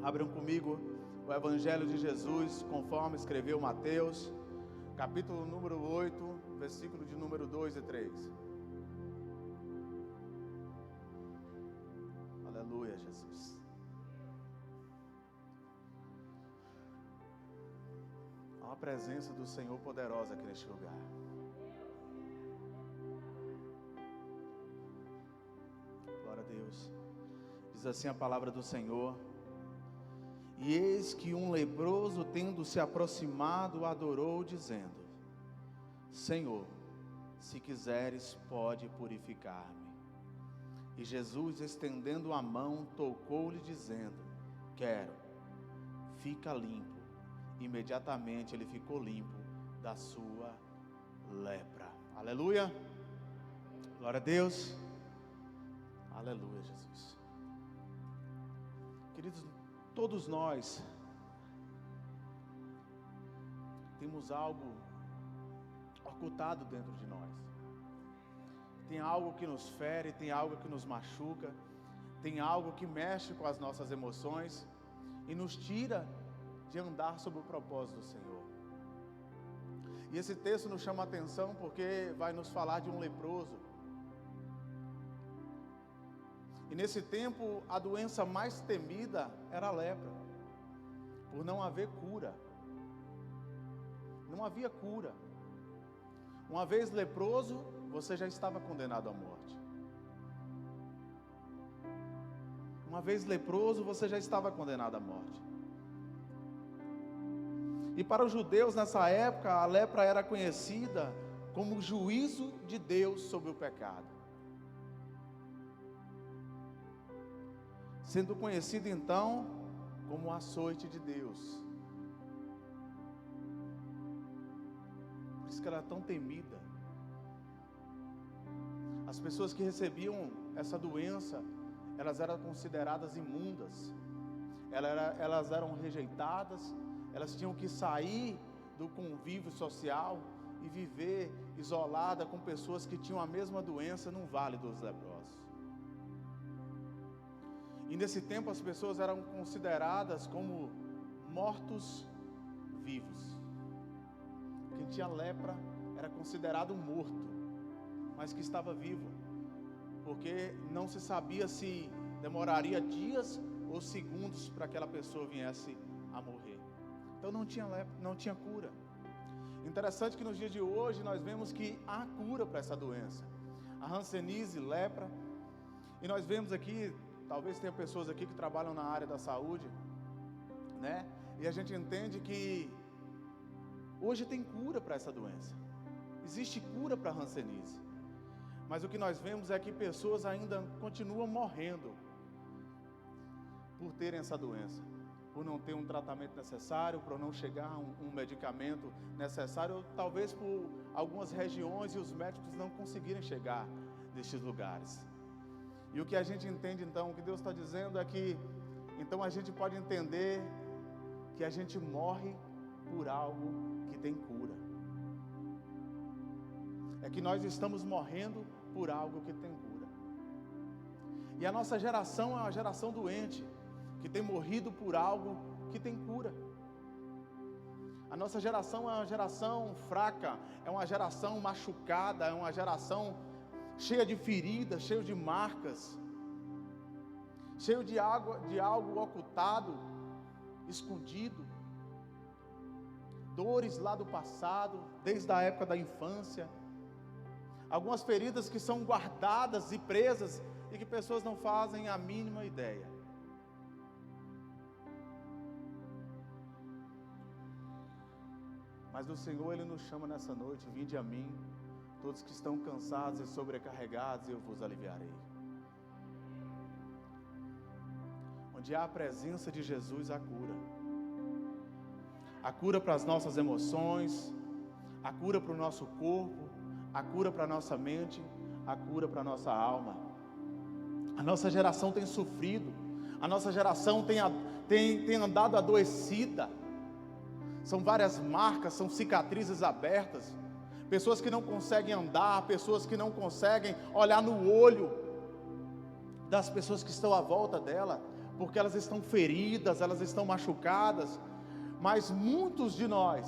Abram comigo o Evangelho de Jesus, conforme escreveu Mateus, capítulo número 8, versículo de número 2 e 3. Aleluia, Jesus. Há uma presença do Senhor poderosa aqui neste lugar. Glória a Deus. Diz assim a palavra do Senhor: e eis que um leproso, tendo se aproximado, adorou, dizendo: Senhor, se quiseres, pode purificar-me. E Jesus, estendendo a mão, tocou-lhe, dizendo: quero, fica limpo. Imediatamente ele ficou limpo da sua lepra. Aleluia. Glória a Deus. Aleluia, Jesus. Queridos, todos nós temos algo ocultado dentro de nós. Tem algo que nos fere, tem algo que nos machuca, tem algo que mexe com as nossas emoções e nos tira de andar sob o propósito do Senhor. E esse texto nos chama a atenção porque vai nos falar de um leproso. E nesse tempo, a doença mais temida era a lepra, por não haver cura. Não havia cura. Uma vez leproso, você já estava condenado à morte. Uma vez leproso, você já estava condenado à morte. E para os judeus nessa época, a lepra era conhecida como o juízo de Deus sobre o pecado. Sendo conhecido então como o açoite de Deus. Por isso que ela é tão temida. As pessoas que recebiam essa doença, elas eram consideradas imundas, elas eram rejeitadas, elas tinham que sair do convívio social e viver isolada com pessoas que tinham a mesma doença num vale dos leprosos. E nesse tempo as pessoas eram consideradas como mortos-vivos. Quem tinha lepra era considerado morto, mas que estava vivo, porque não se sabia se demoraria dias ou segundos para aquela pessoa viesse a morrer. Então não tinha lepra, não tinha cura. Interessante que nos dias de hoje nós vemos que há cura para essa doença, a hanseníase, lepra, e nós vemos aqui, talvez tenha pessoas aqui que trabalham na área da saúde, né? E a gente entende que hoje tem cura para essa doença. Existe cura para a hanseníase. Mas o que nós vemos é que pessoas ainda continuam morrendo por terem essa doença, por não ter um tratamento necessário, por não chegar a um medicamento necessário, ou talvez por algumas regiões e os médicos não conseguirem chegar nestes lugares. E o que a gente entende então, o que Deus está dizendo é que, então a gente pode entender que a gente morre por algo que tem cura. É que nós estamos morrendo por algo que tem cura. E a nossa geração é uma geração doente, que tem morrido por algo que tem cura. A nossa geração é uma geração fraca, é uma geração machucada, é uma geração cheia de feridas, cheia de marcas, cheio de algo ocultado, escondido, dores lá do passado, desde a época da infância, algumas feridas que são guardadas e presas e que pessoas não fazem a mínima ideia. Mas o Senhor, Ele nos chama nessa noite: vinde a mim, todos que estão cansados e sobrecarregados, eu vos aliviarei. Onde há a presença de Jesus, há cura. A cura para as nossas emoções, a cura para o nosso corpo, a cura para a nossa mente, a cura para a nossa alma. A nossa geração tem sofrido, a nossa geração tem andado adoecida. São várias marcas, são cicatrizes abertas, pessoas que não conseguem andar, pessoas que não conseguem olhar no olho das pessoas que estão à volta dela, porque elas estão feridas, elas estão machucadas, mas muitos de nós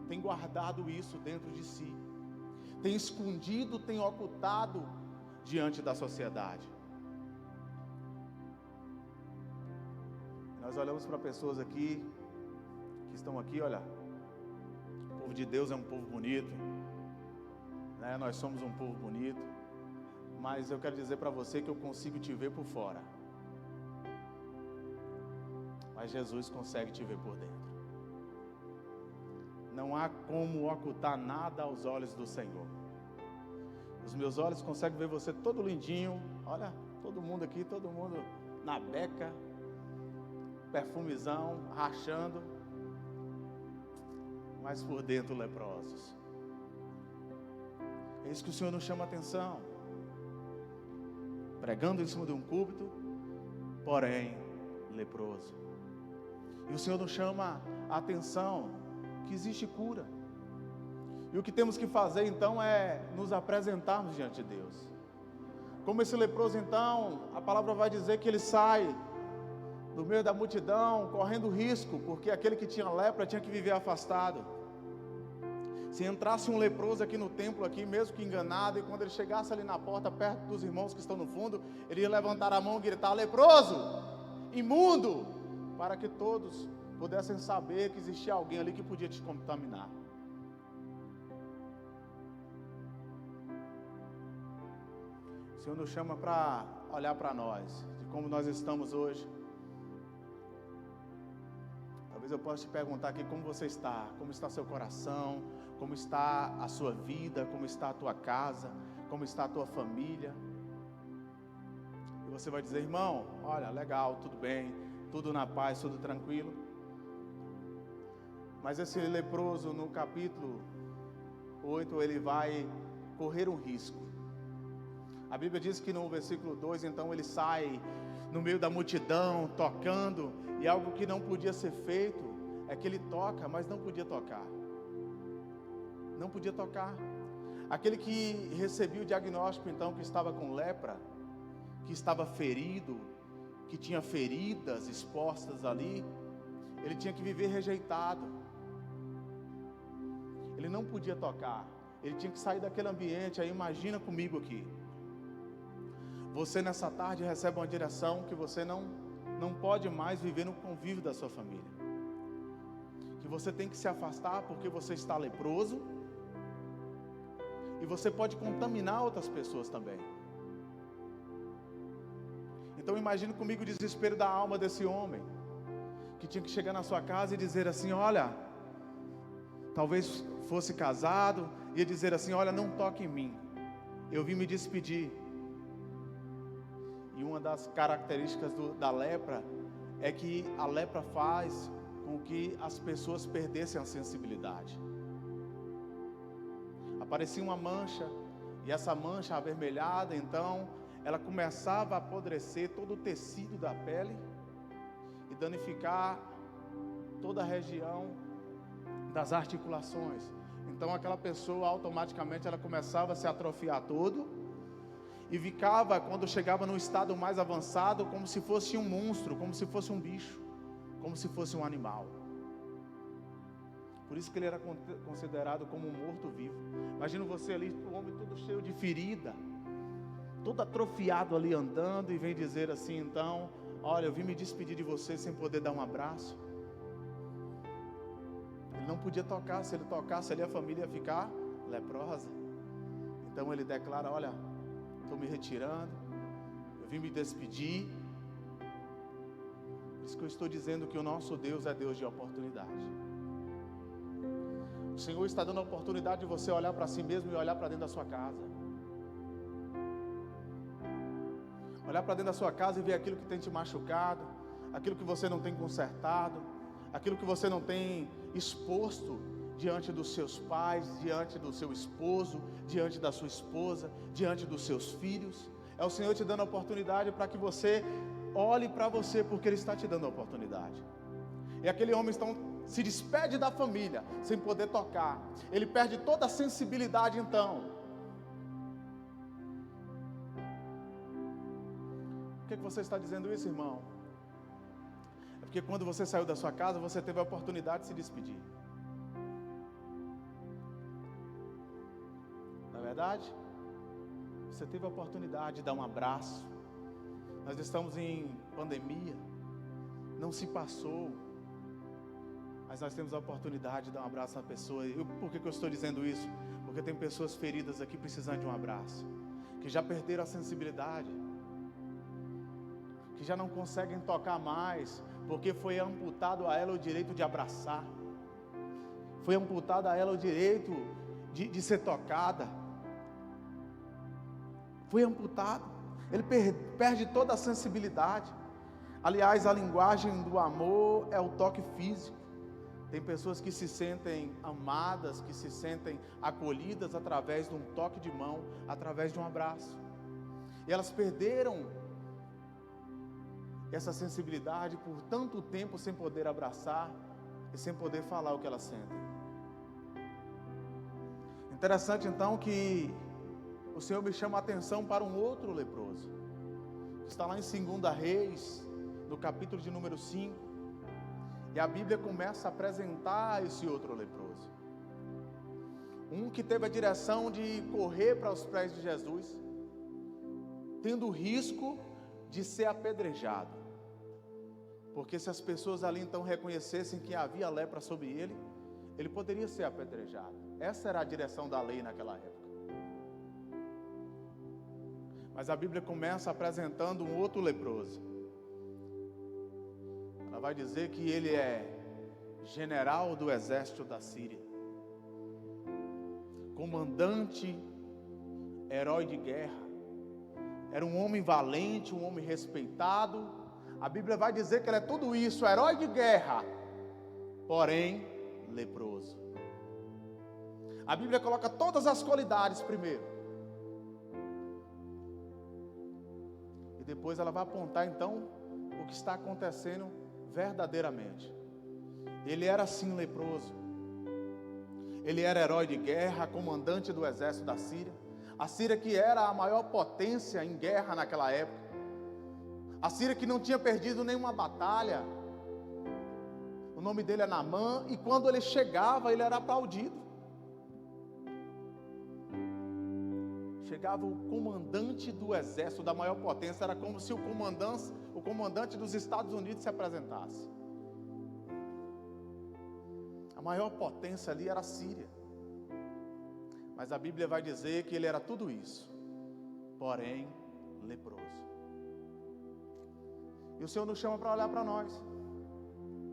têm guardado isso dentro de si, têm escondido, têm ocultado diante da sociedade. Nós olhamos para pessoas aqui, que estão aqui, olha, o povo de Deus é um povo bonito, né? Nós somos um povo bonito, mas eu quero dizer para você que eu consigo te ver por fora, mas Jesus consegue te ver por dentro. Não há como ocultar nada aos olhos do Senhor. Os meus olhos conseguem ver você todo lindinho, olha, todo mundo aqui, todo mundo na beca, perfumizão, rachando, mas por dentro leprosos. É isso que o Senhor nos chama a atenção. Pregando em cima de um púlpito, porém leproso. E o Senhor nos chama a atenção que existe cura. E o que temos que fazer então é nos apresentarmos diante de Deus. Como esse leproso então, a palavra vai dizer que ele sai no meio da multidão, correndo risco, porque aquele que tinha lepra tinha que viver afastado. Se entrasse um leproso aqui no templo, aqui, mesmo que enganado, e quando ele chegasse ali na porta, perto dos irmãos que estão no fundo, ele ia levantar a mão e gritar: leproso, imundo, para que todos pudessem saber que existia alguém ali que podia te contaminar. O Senhor nos chama para olhar para nós, de como nós estamos hoje. Talvez eu possa te perguntar aqui como você está, como está seu coração, como está a sua vida, como está a tua casa, como está a tua família. E você vai dizer: irmão, olha, legal, tudo bem, tudo na paz, tudo tranquilo. Mas esse leproso no capítulo 8, ele vai correr um risco. A Bíblia diz que no versículo 2, então ele sai no meio da multidão, tocando, e algo que não podia ser feito, é que ele toca, mas não podia tocar. Não podia tocar. Aquele que recebia o diagnóstico então, que estava com lepra, que estava ferido, que tinha feridas expostas ali, ele tinha que viver rejeitado. Ele não podia tocar, ele tinha que sair daquele ambiente. Aí imagina comigo aqui, você nessa tarde recebe uma direção que você não pode mais viver no convívio da sua família, que você tem que se afastar porque você está leproso, e você pode contaminar outras pessoas também. Então imagine comigo o desespero da alma desse homem, que tinha que chegar na sua casa e dizer assim: olha, talvez fosse casado, ia dizer assim: olha, não toque em mim, eu vim me despedir. E uma das características da lepra é que a lepra faz com que as pessoas perdessem a sensibilidade. Aparecia uma mancha, e essa mancha avermelhada, então, ela começava a apodrecer todo o tecido da pele e danificar toda a região das articulações. Então aquela pessoa automaticamente ela começava a se atrofiar todo, e ficava, quando chegava num estado mais avançado, como se fosse um monstro, como se fosse um bicho, como se fosse um animal. Por isso que ele era considerado como um morto-vivo. Imagina você ali, o homem todo cheio de ferida, todo atrofiado ali andando, e vem dizer assim: então, olha, eu vim me despedir de você sem poder dar um abraço. Ele não podia tocar, se ele tocasse ali a família ia ficar leprosa. Então ele declara: olha, estou me retirando, eu vim me despedir. Por isso que eu estou dizendo que o nosso Deus é Deus de oportunidade. O Senhor está dando a oportunidade de você olhar para si mesmo e olhar para dentro da sua casa. Olhar para dentro da sua casa e ver aquilo que tem te machucado, aquilo que você não tem consertado, aquilo que você não tem exposto diante dos seus pais, diante do seu esposo, diante da sua esposa, diante dos seus filhos. É o Senhor te dando a oportunidade para que você olhe para você, porque Ele está te dando a oportunidade. E aquele homem então se despede da família, sem poder tocar. Ele perde toda a sensibilidade então. Por que você está dizendo isso, irmão? É porque quando você saiu da sua casa, você teve a oportunidade de se despedir. Não é verdade? Você teve a oportunidade de dar um abraço. Nós estamos em pandemia, não se passou, mas nós temos a oportunidade de dar um abraço na pessoa. Por que eu estou dizendo isso? Porque tem pessoas feridas aqui precisando de um abraço, que já perderam a sensibilidade, que já não conseguem tocar mais, porque foi amputado a ela o direito de abraçar, foi amputado a ela o direito de ser tocada, foi amputado. Ele perde toda a sensibilidade. Aliás, a linguagem do amor é o toque físico. Tem pessoas que se sentem amadas, que se sentem acolhidas através de um toque de mão, através de um abraço. E elas perderam essa sensibilidade por tanto tempo sem poder abraçar e sem poder falar o que elas sentem. Interessante então que o Senhor me chama a atenção para um outro leproso. Está lá em 2 Reis, no capítulo de número 5. E a Bíblia começa a apresentar esse outro leproso. Um que teve a direção de correr para os pés de Jesus, tendo o risco de ser apedrejado. Porque se as pessoas ali então reconhecessem que havia lepra sobre ele, ele poderia ser apedrejado. Essa era a direção da lei naquela época. Mas a Bíblia começa apresentando um outro leproso. Ela vai dizer que ele é general do exército da Síria, comandante, herói de guerra. Era um homem valente, um homem respeitado. A Bíblia vai dizer que ele é tudo isso, herói de guerra, porém leproso. A Bíblia coloca todas as qualidades primeiro. E depois ela vai apontar então o que está acontecendo verdadeiramente. Ele era sim leproso. Ele era herói de guerra, comandante do exército da Síria. A Síria que era a maior potência em guerra naquela época. A Síria que não tinha perdido nenhuma batalha. O nome dele é Naamã, e quando ele chegava, ele era aplaudido. Chegava o comandante do exército da maior potência, era como se o comandante dos Estados Unidos se apresentasse. A maior potência ali era a Síria. Mas a Bíblia vai dizer que ele era tudo isso, porém leproso. E o Senhor nos chama para olhar para nós.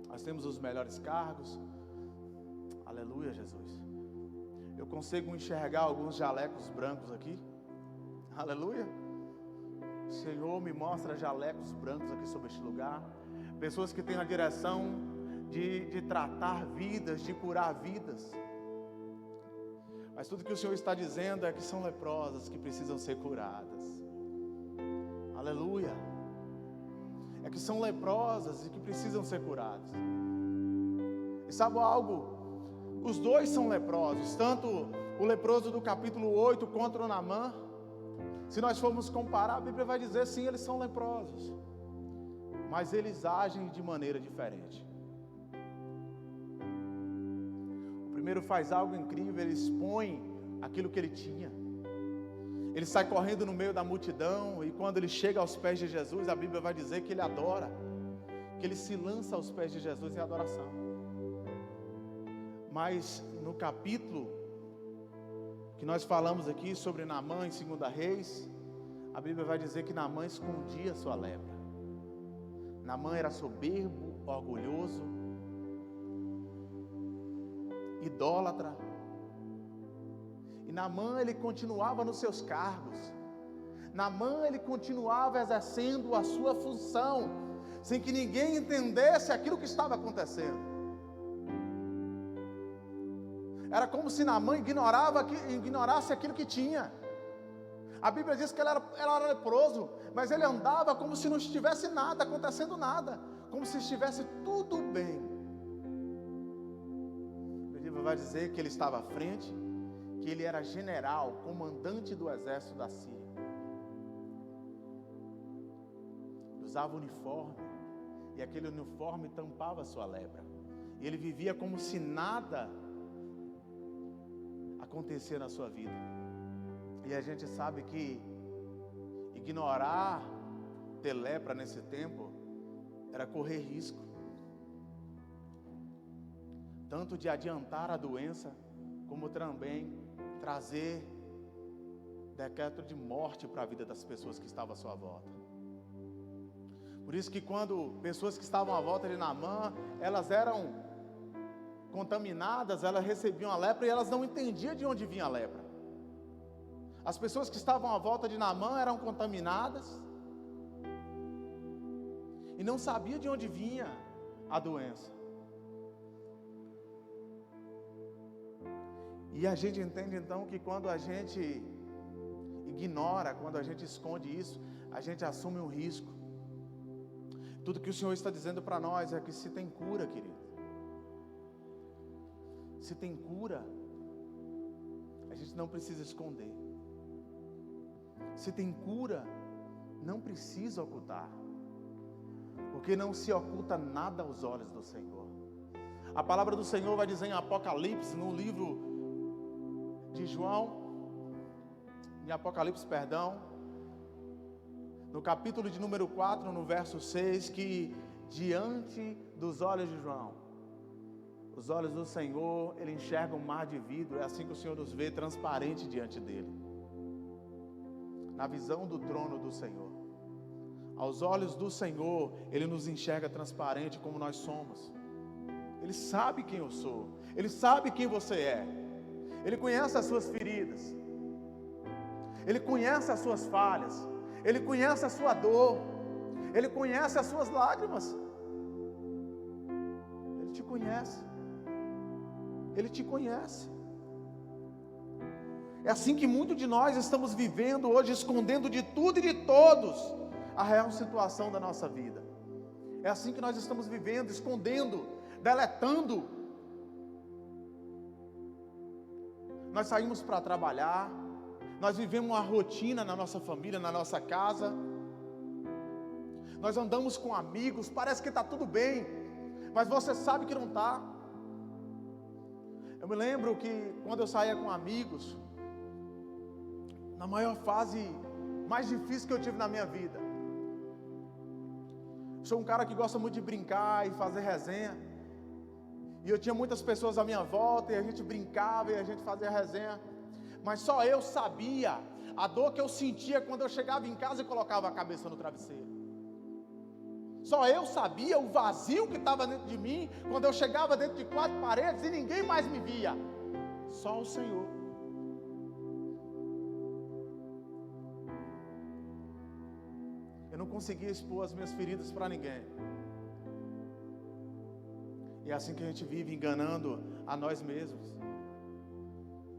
Nós temos os melhores cargos. Aleluia, Jesus. Eu consigo enxergar alguns jalecos brancos aqui. Aleluia. O Senhor me mostra jalecos brancos aqui sobre este lugar. Pessoas que têm a direção de tratar vidas, de curar vidas. Mas tudo que o Senhor está dizendo é que são leprosas que precisam ser curadas. Aleluia. É que são leprosas e que precisam ser curadas. E sabe algo? Os dois são leprosos, tanto o leproso do capítulo 8 contra o Naamã. Se nós formos comparar, a Bíblia vai dizer sim, eles são leprosos, mas eles agem de maneira diferente. O primeiro faz algo incrível, ele expõe aquilo que ele tinha. Ele sai correndo no meio da multidão, e quando ele chega aos pés de Jesus, a Bíblia vai dizer que ele adora, que ele se lança aos pés de Jesus em adoração. Mas no capítulo que nós falamos aqui sobre Naamã em 2 Reis, a Bíblia vai dizer que Naamã escondia sua lepra. Naamã era soberbo, orgulhoso, idólatra. E Naamã, ele continuava nos seus cargos. Naamã, ele continuava exercendo a sua função, sem que ninguém entendesse aquilo que estava acontecendo. Era como se Naamã ignorasse aquilo que tinha. A Bíblia diz que ele era leproso, mas ele andava como se não estivesse nada, acontecendo nada, como se estivesse tudo bem. A Bíblia vai dizer que ele estava à frente, que ele era general, comandante do exército da Síria. usava uniforme, e aquele uniforme tampava a sua lepra. E ele vivia como se nada acontecia na sua vida. E a gente sabe que ignorar ter lepra nesse tempo era correr risco, tanto de adiantar a doença, como também trazer decreto de morte para a vida das pessoas que estavam à sua volta. Por isso que quando pessoas que estavam à volta de Naamã, elas eram contaminadas, elas recebiam a lepra e elas não entendiam de onde vinha a lepra. As pessoas que estavam à volta de Naamã eram contaminadas e não sabiam de onde vinha a doença. E a gente entende então que quando a gente ignora, quando a gente esconde isso, a gente assume um risco. Tudo que o Senhor está dizendo para nós é que se tem cura, querido, se tem cura, a gente não precisa esconder. Se tem cura, não precisa ocultar, porque não se oculta nada aos olhos do Senhor. A palavra do Senhor vai dizer em Apocalipse, no livro de João, em Apocalipse, no capítulo de número 4, no verso 6, que diante dos olhos de João, os olhos do Senhor, ele enxerga um mar de vidro. É assim que o Senhor nos vê, transparente diante dele, na visão do trono do Senhor. Aos olhos do Senhor, ele nos enxerga transparente como nós somos. Ele sabe quem eu sou, ele sabe quem você é, ele conhece as suas feridas, ele conhece as suas falhas, ele conhece a sua dor, ele conhece as suas lágrimas, ele te conhece. Ele te conhece. É assim que muitos de nós estamos vivendo hoje, escondendo de tudo e de todos a real situação da nossa vida. É assim que nós estamos vivendo, escondendo, deletando. Nós saímos para trabalhar, nós vivemos uma rotina na nossa família, na nossa casa. Nós andamos com amigos, parece que está tudo bem, mas você sabe que não está. Eu me lembro que quando eu saía com amigos, na maior fase mais difícil que eu tive na minha vida, sou um cara que gosta muito de brincar e fazer resenha, e eu tinha muitas pessoas à minha volta, e a gente brincava e a gente fazia resenha, mas só eu sabia a dor que eu sentia quando eu chegava em casa e colocava a cabeça no travesseiro. Só eu sabia o vazio que estava dentro de mim quando eu chegava dentro de 4 paredes e ninguém mais me via. Só o Senhor. Eu não conseguia expor as minhas feridas para ninguém. E é assim que a gente vive, enganando a nós mesmos.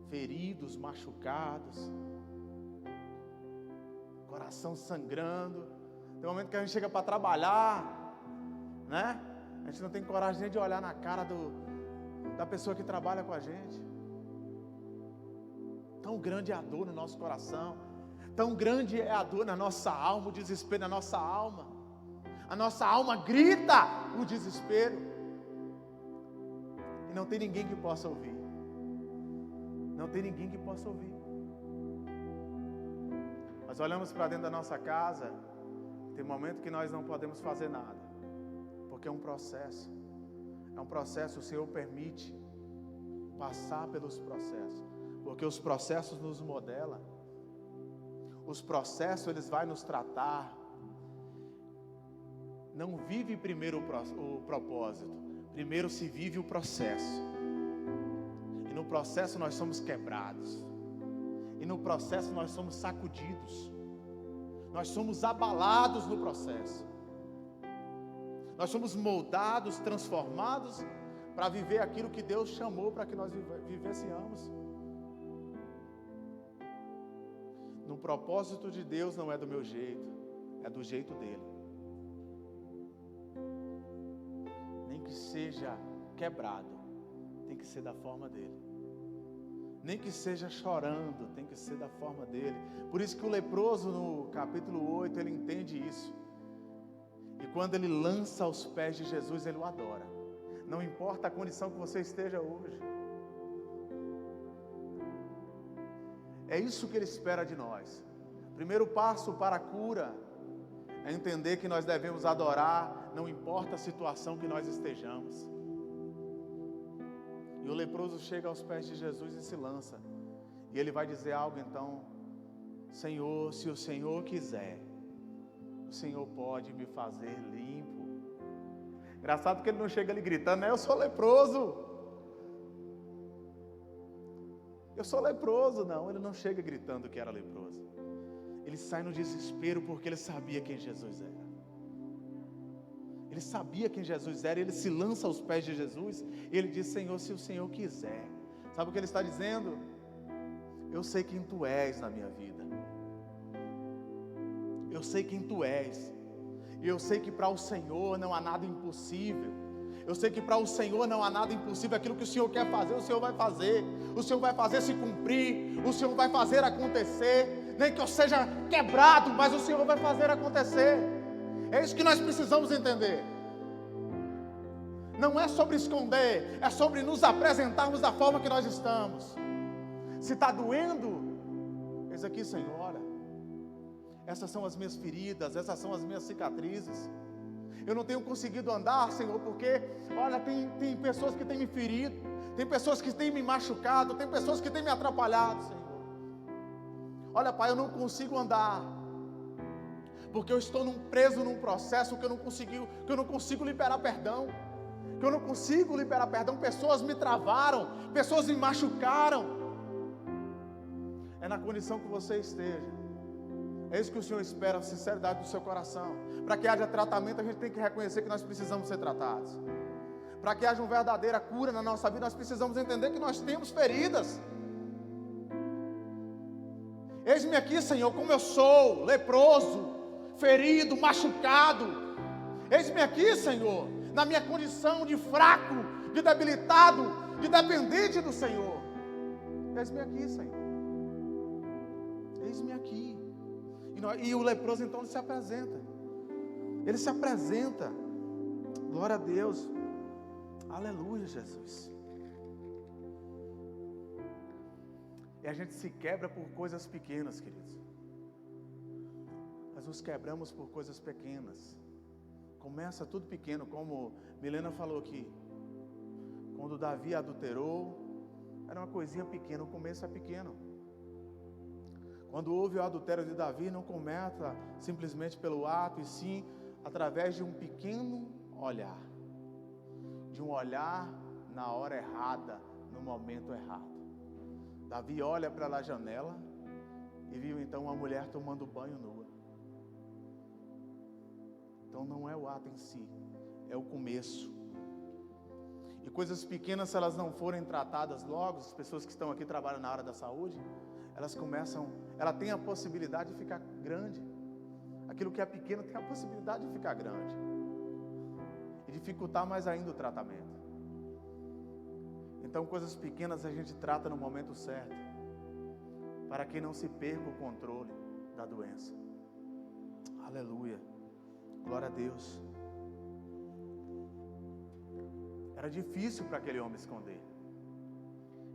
Feridos, machucados, coração sangrando. Tem um momento que a gente chega para trabalhar, né? A gente não tem coragem nem de olhar na cara da pessoa que trabalha com a gente. Tão grande é a dor no nosso coração, tão grande é a dor na nossa alma, o desespero na nossa alma. A nossa alma grita o desespero, e não tem ninguém que possa ouvir. Não tem ninguém que possa ouvir. Nós olhamos para dentro da nossa casa. Tem momento que nós não podemos fazer nada, porque é um processo. É um processo, o Senhor permite passar pelos processos, porque os processos nos modelam. Os processos, eles vão nos tratar. Não vive primeiro o propósito, primeiro se vive o processo. E no processo nós somos quebrados, e no processo nós somos sacudidos. Nós somos abalados no processo. Nós somos moldados, transformados para viver aquilo que Deus chamou para que nós vivêssemos. No propósito de Deus não é do meu jeito, é do jeito dele. Nem que seja quebrado, tem que ser da forma dele. Nem que seja chorando, tem que ser da forma dele. Por isso que o leproso, no capítulo 8, ele entende isso. E quando ele lança aos pés de Jesus, ele o adora. Não importa a condição que você esteja hoje. É isso que ele espera de nós. Primeiro passo para a cura é entender que nós devemos adorar, não importa a situação que nós estejamos. E o leproso chega aos pés de Jesus e se lança. E ele vai dizer algo então: Senhor, se o Senhor quiser, o Senhor pode me fazer limpo. Engraçado que ele não chega ali gritando, né? Eu sou leproso. Eu sou leproso. Não, ele não chega gritando que era leproso. Ele sai no desespero porque ele sabia quem Jesus era. Ele sabia quem Jesus era, ele se lança aos pés de Jesus, e ele diz: Senhor, se o Senhor quiser. Sabe o que ele está dizendo? Eu sei quem Tu és na minha vida. Eu sei quem Tu és. E eu sei que para o Senhor não há nada impossível. Eu sei que para o Senhor não há nada impossível. Aquilo que o Senhor quer fazer, o Senhor vai fazer. O Senhor vai fazer se cumprir. O Senhor vai fazer acontecer. Nem que eu seja quebrado, mas o Senhor vai fazer acontecer. É isso que nós precisamos entender. Não é sobre esconder, é sobre nos apresentarmos da forma que nós estamos. Se está doendo, eis aqui, Senhor, essas são as minhas feridas, essas são as minhas cicatrizes. Eu não tenho conseguido andar, Senhor, porque, olha, tem pessoas que têm me ferido, tem pessoas que têm me machucado, tem pessoas que têm me atrapalhado, Senhor. Olha, Pai, eu não consigo andar, porque eu estou preso num processo que eu não consigo liberar perdão. Que eu não consigo liberar perdão. Pessoas me travaram, pessoas me machucaram. É na condição que você esteja. É isso que o Senhor espera, a sinceridade do seu coração. Para que haja tratamento, a gente tem que reconhecer que nós precisamos ser tratados. Para que haja uma verdadeira cura na nossa vida, nós precisamos entender que nós temos feridas. Eis-me aqui, Senhor, como eu sou, leproso, ferido, machucado. Eis-me aqui, Senhor, na minha condição de fraco, de debilitado, de dependente do Senhor. Eis-me aqui, Senhor. Eis-me aqui. E o leproso então ele se apresenta. Ele se apresenta. Glória a Deus. Aleluia, Jesus. E a gente se quebra por coisas pequenas, queridos. Nós nos quebramos por coisas pequenas. Começa tudo pequeno, como Milena falou aqui. Quando Davi adulterou, era uma coisinha pequena, o começo é pequeno. Quando houve o adultério de Davi, não começa simplesmente pelo ato, e sim através de um pequeno olhar. De um olhar na hora errada, no momento errado. Davi olha para a janela e viu então uma mulher tomando banho nua. Então não é o ato em si, é o começo. E coisas pequenas, se elas não forem tratadas logo, as pessoas que estão aqui trabalham na área da saúde, ela tem a possibilidade de ficar grande. Aquilo que é pequeno tem a possibilidade de ficar grande. E dificultar mais ainda o tratamento. Então coisas pequenas a gente trata no momento certo, para que não se perca o controle da doença. Aleluia. Glória a Deus. Era difícil para aquele homem esconder.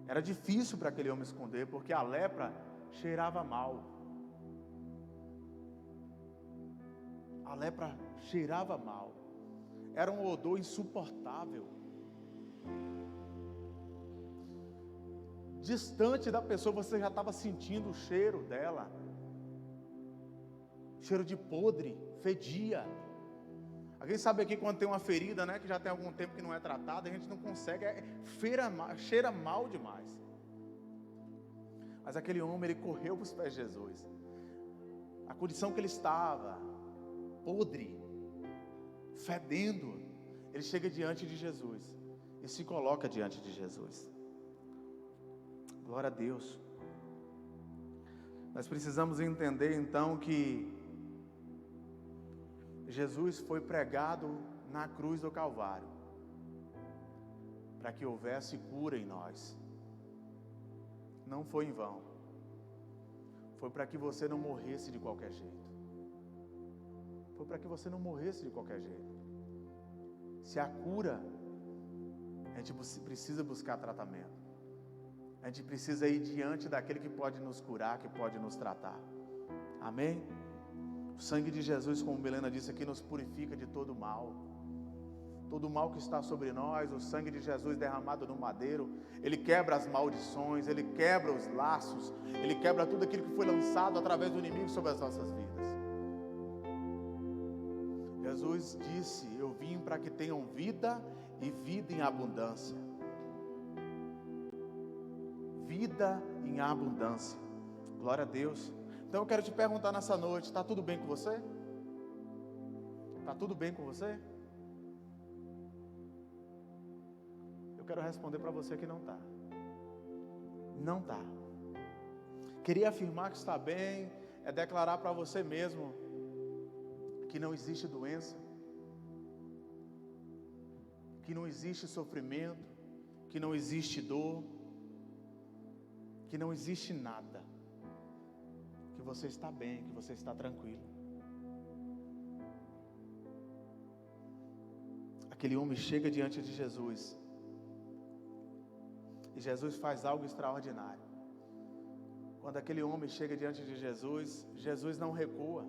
Era difícil para aquele homem esconder, porque a lepra cheirava mal. A lepra cheirava mal. Era um odor insuportável. Distante da pessoa, você já estava sentindo o cheiro dela. Cheiro de podre, fedia. Alguém sabe aqui quando tem uma ferida, né, que já tem algum tempo que não é tratada, a gente não consegue, cheira mal demais. Mas aquele homem, ele correu para os pés de Jesus. A condição que ele estava, podre, fedendo, ele chega diante de Jesus e se coloca diante de Jesus. Glória a Deus. Nós precisamos entender então que Jesus foi pregado na cruz do Calvário para que houvesse cura em nós. Não foi em vão. Foi para que você não morresse de qualquer jeito. foi para que você não morresse de qualquer jeito. Se a cura, a gente precisa buscar tratamento. A gente precisa ir diante daquele que pode nos curar, que pode nos tratar. Amém? O sangue de Jesus, como Milena disse aqui, nos purifica de todo mal. Todo mal que está sobre nós, o sangue de Jesus derramado no madeiro, Ele quebra as maldições, Ele quebra os laços, Ele quebra tudo aquilo que foi lançado através do inimigo sobre as nossas vidas. Jesus disse: eu vim para que tenham vida e vida em abundância. Vida em abundância. Glória a Deus. Então eu quero te perguntar nessa noite, está tudo bem com você? Está tudo bem com você? Eu quero responder para você que não está. Não está. Queria afirmar que está bem, é declarar para você mesmo que não existe doença, que não existe sofrimento, que não existe dor, que não existe nada, que você está bem, que você está tranquilo. Aquele homem chega diante de Jesus, e Jesus faz algo extraordinário. Quando aquele homem chega diante de Jesus, Jesus não recua.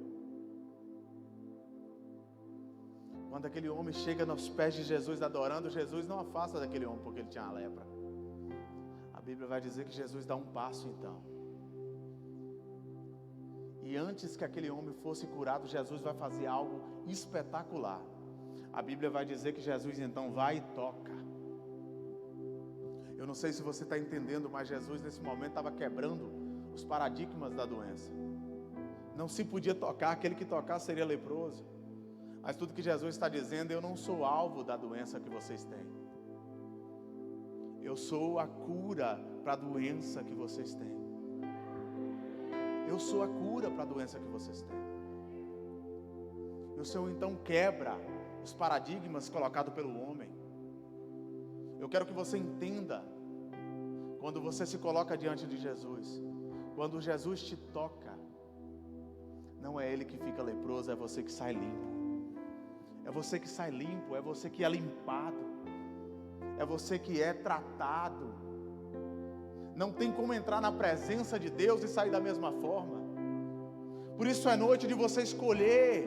Quando aquele homem chega nos pés de Jesus adorando, Jesus não afasta daquele homem porque ele tinha a lepra. A Bíblia vai dizer que Jesus dá um passo então. E antes que aquele homem fosse curado, Jesus vai fazer algo espetacular. A Bíblia vai dizer que Jesus então vai e toca. Eu não sei se você está entendendo, mas Jesus nesse momento estava quebrando os paradigmas da doença. Não se podia tocar, aquele que tocar seria leproso. Mas tudo que Jesus está dizendo: eu não sou alvo da doença que vocês têm. Eu sou a cura para a doença que vocês têm. Eu sou a cura para a doença que vocês têm. E o Senhor então quebra os paradigmas colocados pelo homem. Eu quero que você entenda, quando você se coloca diante de Jesus, quando Jesus te toca, não é Ele que fica leproso, é você que sai limpo. É você que sai limpo, é você que é limpado, é você que é tratado. Não tem como entrar na presença de Deus e sair da mesma forma. Por isso é noite de você escolher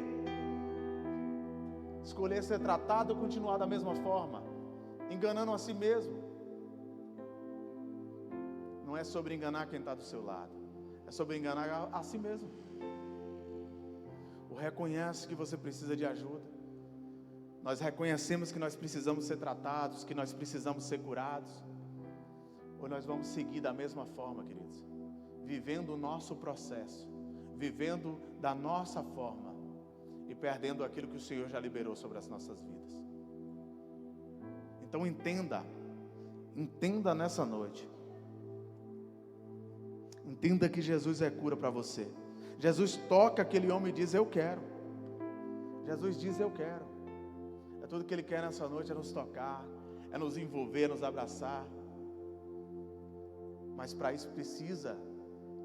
ser tratado ou continuar da mesma forma, enganando a si mesmo. Não é sobre enganar quem está do seu lado, é sobre enganar a si mesmo. Ou reconhece que você precisa de ajuda. Nós reconhecemos que nós precisamos ser tratados, que nós precisamos ser curados. Ou nós vamos seguir da mesma forma, queridos, vivendo o nosso processo, vivendo da nossa forma e perdendo aquilo que o Senhor já liberou sobre as nossas vidas. Então entenda nessa noite. Entenda que Jesus é cura para você. Jesus toca aquele homem e diz: eu quero. Jesus diz: eu quero. Tudo que Ele quer nessa noite é nos tocar, é nos envolver, nos abraçar. Mas para isso precisa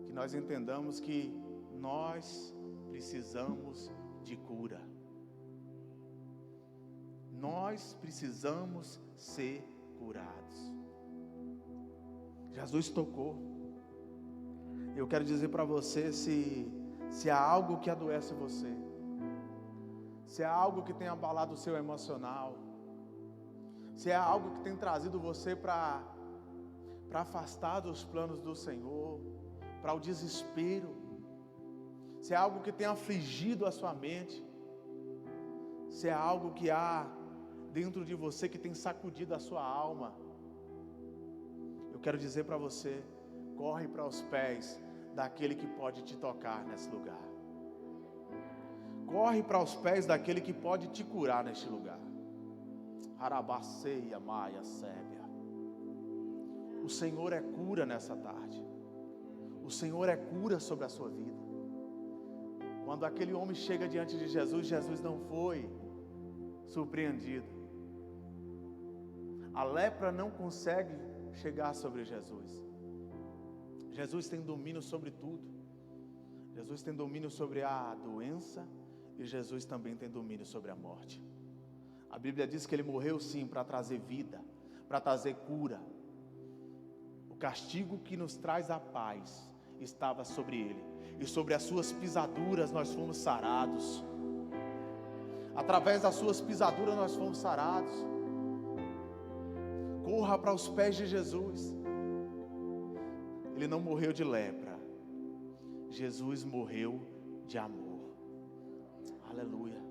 que nós entendamos que nós precisamos de cura. Nós precisamos ser curados. Jesus tocou. Eu quero dizer para você, se há algo que adoece você, se é algo que tem abalado o seu emocional, se é algo que tem trazido você para afastar dos planos do Senhor, para o desespero, se é algo que tem afligido a sua mente, se é algo que há dentro de você que tem sacudido a sua alma, eu quero dizer para você: corre para os pés daquele que pode te tocar nesse lugar. Corre para os pés daquele que pode te curar neste lugar. Arabaceia, Maia, Sébia. O Senhor é cura nessa tarde. O Senhor é cura sobre a sua vida. Quando aquele homem chega diante de Jesus, Jesus não foi surpreendido. A lepra não consegue chegar sobre Jesus. Jesus tem domínio sobre tudo. Jesus tem domínio sobre a doença. E Jesus também tem domínio sobre a morte. A Bíblia diz que Ele morreu sim para trazer vida, para trazer cura. O castigo que nos traz a paz estava sobre Ele, e sobre as suas pisaduras nós fomos sarados. Através das suas pisaduras nós fomos sarados. Corra para os pés de Jesus. Ele não morreu de lepra, Jesus morreu de amor. Aleluia.